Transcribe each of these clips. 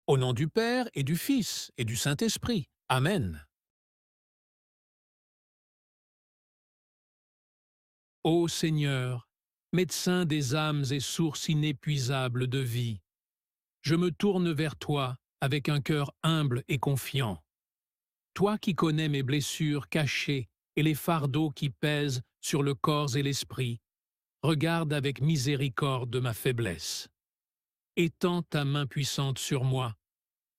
Au nom du Père et du Fils et du Saint-Esprit. Amen. Ô Seigneur, médecin des âmes et source inépuisable de vie, je me tourne vers toi avec un cœur humble et confiant. Toi qui connais mes blessures cachées et les fardeaux qui pèsent sur le corps et l'esprit, regarde avec miséricorde ma faiblesse. Étends ta main puissante sur moi,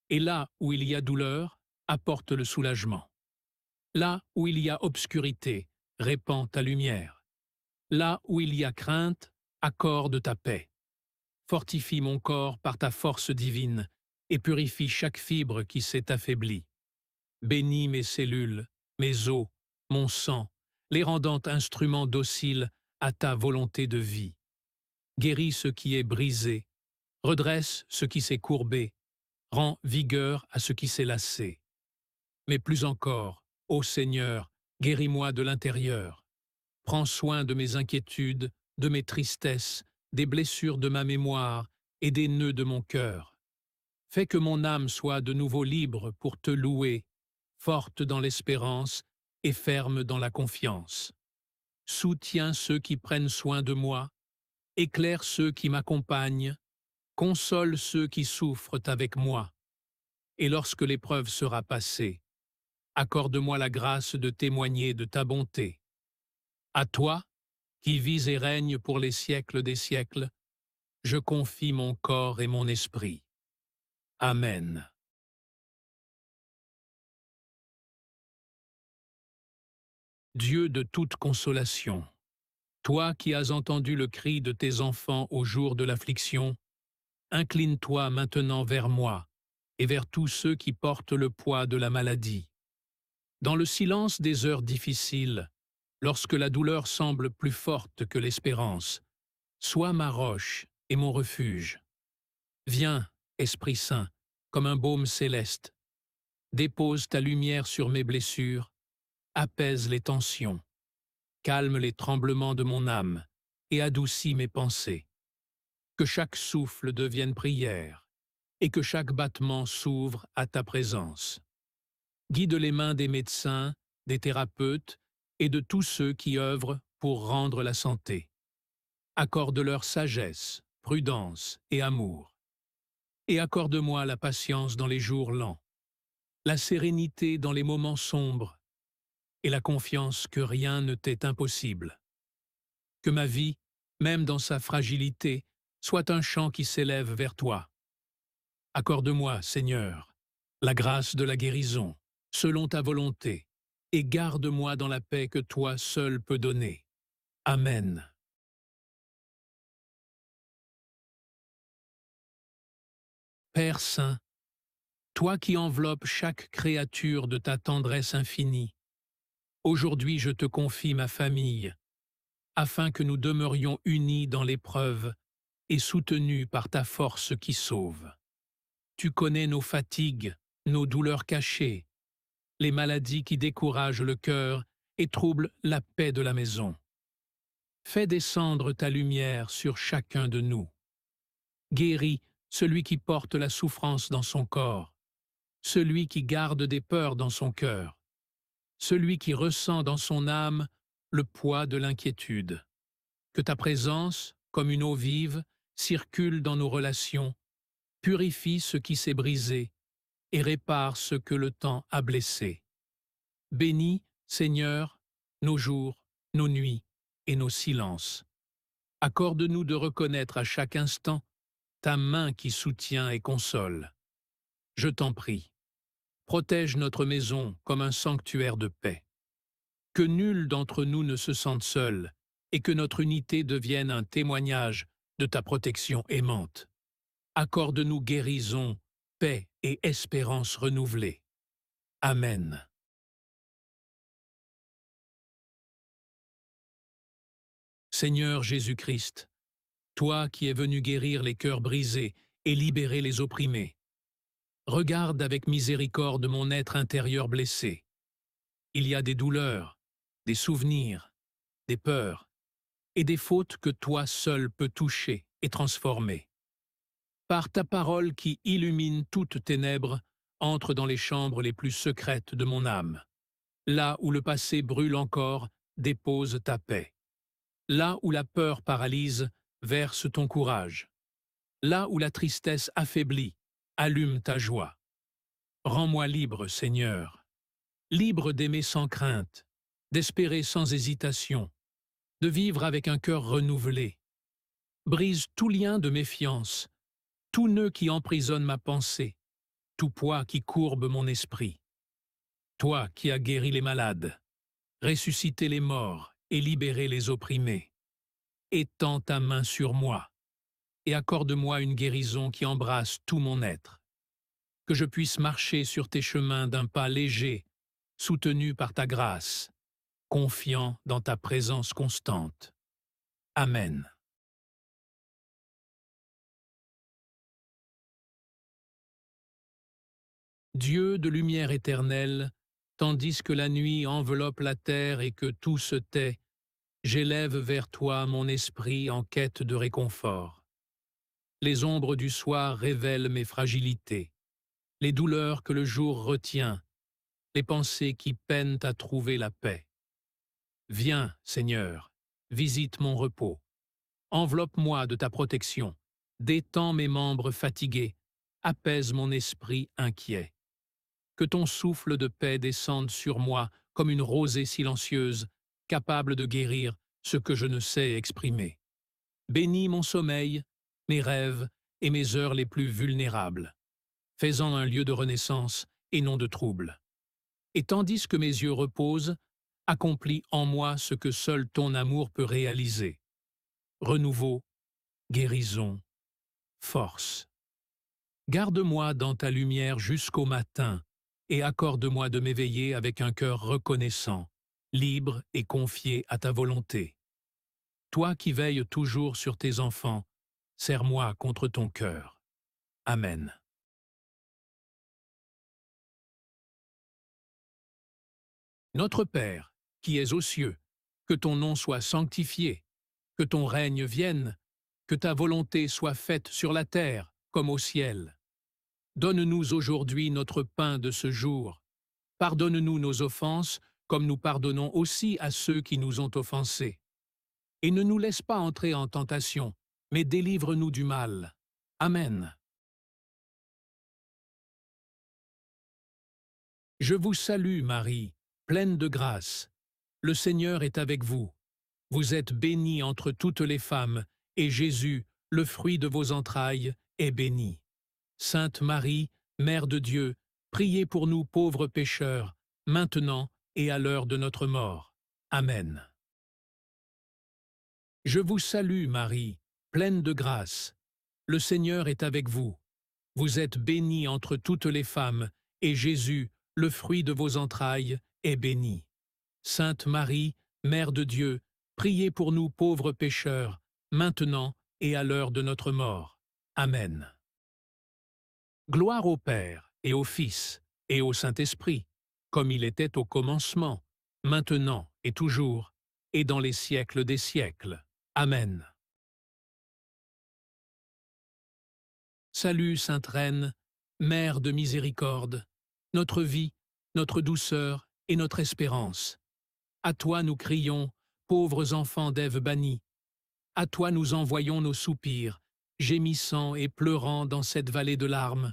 et là où il y a douleur, apporte le soulagement. Là où il y a obscurité, répands ta lumière. Là où il y a crainte, accorde ta paix. Fortifie mon corps par ta force divine et purifie chaque fibre qui s'est affaiblie. Bénis mes cellules, mes os, mon sang, les rendant instruments dociles à ta volonté de vie. Guéris ce qui est brisé, redresse ce qui s'est courbé, rends vigueur à ce qui s'est lassé. Mais plus encore, ô Seigneur, guéris-moi de l'intérieur. Prends soin de mes inquiétudes, de mes tristesses, des blessures de ma mémoire et des nœuds de mon cœur. Fais que mon âme soit de nouveau libre pour te louer, forte dans l'espérance et ferme dans la confiance. Soutiens ceux qui prennent soin de moi, éclaire ceux qui m'accompagnent, console ceux qui souffrent avec moi. Et lorsque l'épreuve sera passée, accorde-moi la grâce de témoigner de ta bonté. À toi, qui vis et règnes pour les siècles des siècles, je confie mon corps et mon esprit. Amen. Dieu de toute consolation, toi qui as entendu le cri de tes enfants au jour de l'affliction, incline-toi maintenant vers moi et vers tous ceux qui portent le poids de la maladie. Dans le silence des heures difficiles, lorsque la douleur semble plus forte que l'espérance, sois ma roche et mon refuge. Viens, Esprit Saint, comme un baume céleste. Dépose ta lumière sur mes blessures, apaise les tensions, calme les tremblements de mon âme et adoucis mes pensées. Que chaque souffle devienne prière et que chaque battement s'ouvre à ta présence. Guide les mains des médecins, des thérapeutes et de tous ceux qui œuvrent pour rendre la santé. Accorde-leur sagesse, prudence et amour. Et accorde-moi la patience dans les jours lents, la sérénité dans les moments sombres et la confiance que rien ne t'est impossible. Que ma vie, même dans sa fragilité, soit un chant qui s'élève vers toi. Accorde-moi, Seigneur, la grâce de la guérison, selon ta volonté, et garde-moi dans la paix que toi seul peux donner. Amen. Père Saint, toi qui enveloppes chaque créature de ta tendresse infinie, aujourd'hui je te confie ma famille, afin que nous demeurions unis dans l'épreuve et soutenus par ta force qui sauve. Tu connais nos fatigues, nos douleurs cachées, les maladies qui découragent le cœur et troublent la paix de la maison. Fais descendre ta lumière sur chacun de nous. Guéris celui qui porte la souffrance dans son corps, celui qui garde des peurs dans son cœur, celui qui ressent dans son âme le poids de l'inquiétude. Que ta présence, comme une eau vive, circule dans nos relations, purifie ce qui s'est brisé et répare ce que le temps a blessé. Bénis, Seigneur, nos jours, nos nuits et nos silences. Accorde-nous de reconnaître à chaque instant ta main qui soutient et console. Je t'en prie, protège notre maison comme un sanctuaire de paix. Que nul d'entre nous ne se sente seul et que notre unité devienne un témoignage de ta protection aimante. Accorde-nous guérison, paix et espérance renouvelée. Amen. Seigneur Jésus-Christ, toi qui es venu guérir les cœurs brisés et libérer les opprimés, regarde avec miséricorde mon être intérieur blessé. Il y a des douleurs, des souvenirs, des peurs et des fautes que toi seul peux toucher et transformer. Par ta parole qui illumine toutes ténèbres, entre dans les chambres les plus secrètes de mon âme. Là où le passé brûle encore, dépose ta paix. Là où la peur paralyse, verse ton courage. Là où la tristesse affaiblit, allume ta joie. Rends-moi libre, Seigneur, libre d'aimer sans crainte, d'espérer sans hésitation, de vivre avec un cœur renouvelé. Brise tout lien de méfiance, tout nœud qui emprisonne ma pensée, tout poids qui courbe mon esprit. Toi qui as guéri les malades, ressuscité les morts et libéré les opprimés, étends ta main sur moi et accorde-moi une guérison qui embrasse tout mon être. Que je puisse marcher sur tes chemins d'un pas léger, soutenu par ta grâce, confiant dans ta présence constante. Amen. Dieu de lumière éternelle, tandis que la nuit enveloppe la terre et que tout se tait, j'élève vers toi mon esprit en quête de réconfort. Les ombres du soir révèlent mes fragilités, les douleurs que le jour retient, les pensées qui peinent à trouver la paix. Viens, Seigneur, visite mon repos. Enveloppe-moi de ta protection, détends mes membres fatigués, apaise mon esprit inquiet. Que ton souffle de paix descende sur moi comme une rosée silencieuse, capable de guérir ce que je ne sais exprimer. Bénis mon sommeil, mes rêves et mes heures les plus vulnérables. Fais-en un lieu de renaissance et non de trouble. Et tandis que mes yeux reposent, accomplis en moi ce que seul ton amour peut réaliser. Renouveau, guérison, force. Garde-moi dans ta lumière jusqu'au matin et accorde-moi de m'éveiller avec un cœur reconnaissant, libre et confié à ta volonté. Toi qui veilles toujours sur tes enfants, serre-moi contre ton cœur. Amen. Notre Père, qui es aux cieux, que ton nom soit sanctifié, que ton règne vienne, que ta volonté soit faite sur la terre comme au ciel. Donne-nous aujourd'hui notre pain de ce jour. Pardonne-nous nos offenses, comme nous pardonnons aussi à ceux qui nous ont offensés. Et ne nous laisse pas entrer en tentation, mais délivre-nous du mal. Amen. Je vous salue, Marie, pleine de grâce. Le Seigneur est avec vous. Vous êtes bénie entre toutes les femmes, et Jésus, le fruit de vos entrailles, est béni. Sainte Marie, Mère de Dieu, priez pour nous pauvres pécheurs, maintenant et à l'heure de notre mort. Amen. Je vous salue, Marie, pleine de grâce. Le Seigneur est avec vous. Vous êtes bénie entre toutes les femmes, et Jésus, le fruit de vos entrailles, est béni. Sainte Marie, Mère de Dieu, priez pour nous pauvres pécheurs, maintenant et à l'heure de notre mort. Amen. Gloire au Père, et au Fils, et au Saint-Esprit, comme il était au commencement, maintenant et toujours, et dans les siècles des siècles. Amen. Salut, Sainte Reine, Mère de miséricorde, notre vie, notre douceur et notre espérance. À toi nous crions, pauvres enfants d'Ève bannis. À toi nous envoyons nos soupirs, gémissant et pleurant dans cette vallée de larmes.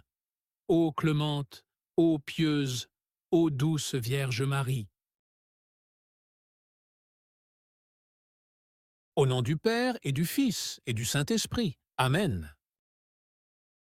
Ô clémente, ô pieuse, ô douce Vierge Marie. Au nom du Père et du Fils et du Saint-Esprit. Amen.